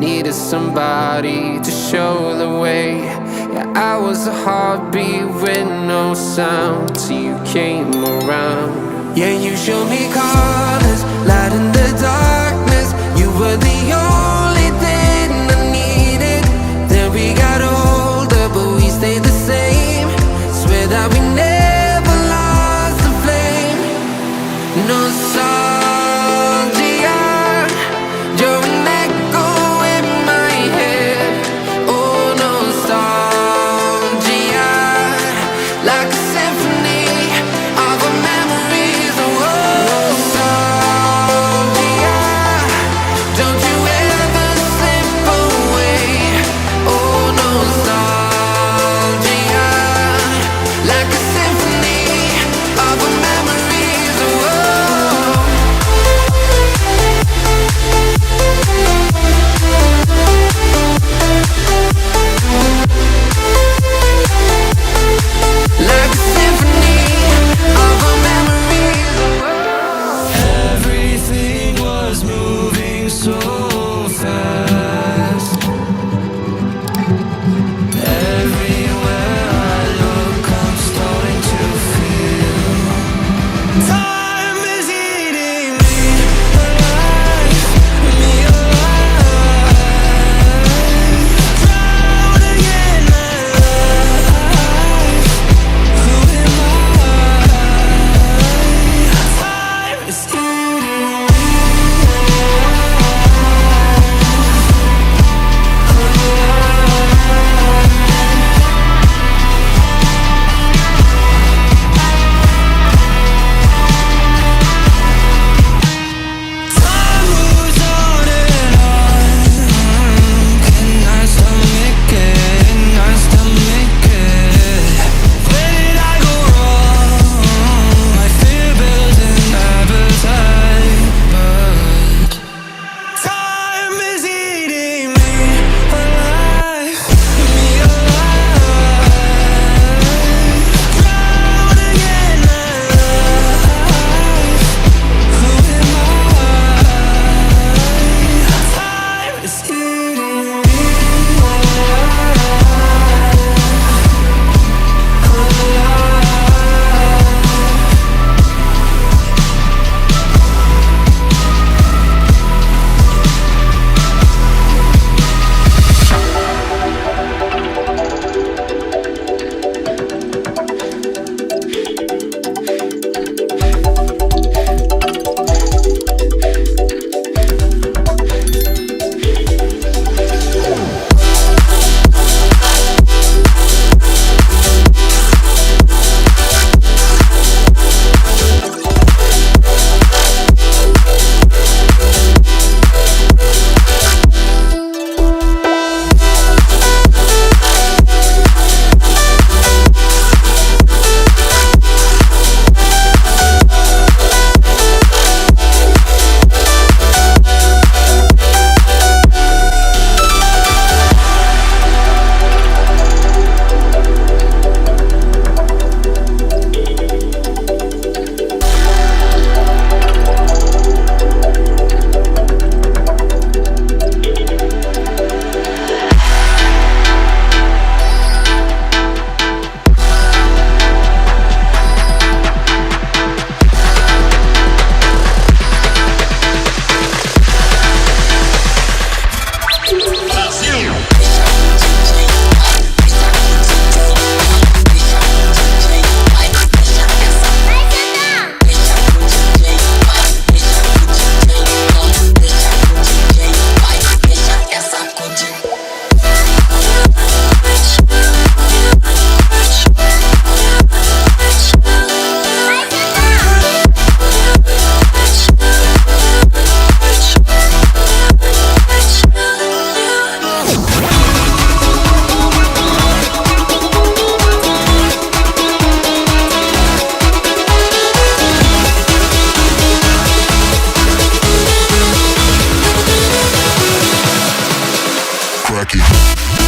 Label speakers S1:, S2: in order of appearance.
S1: needed somebody to show the way. Yeah, I was a heartbeat with no sound till you came around. Yeah, you showed me colors, light in the darkness. You were the only thing I needed. Then we got older, but we stayed the same. Swear that we never lost the flame. Nostalgia, you're an echo in my head. Oh, nostalgia, like a symphony of our memories. Oh, nostalgia, don't you ever slip away. Oh, nostalgia, like a symphony of our memories. Oh, like a symphony of our memories.
S2: Everything was moving so fast. Everywhere I look, I'm starting to feel time is eating me alive, me alive. Drowning in my life. Who am I? Time is eating me Time moves on and on. Can I stomach it? Can I stomach it? Where did I go wrong? My fear builds an appetite, but time is eating me alive, me alive. Drowning in my life. Who am I? Time is eating me crack it.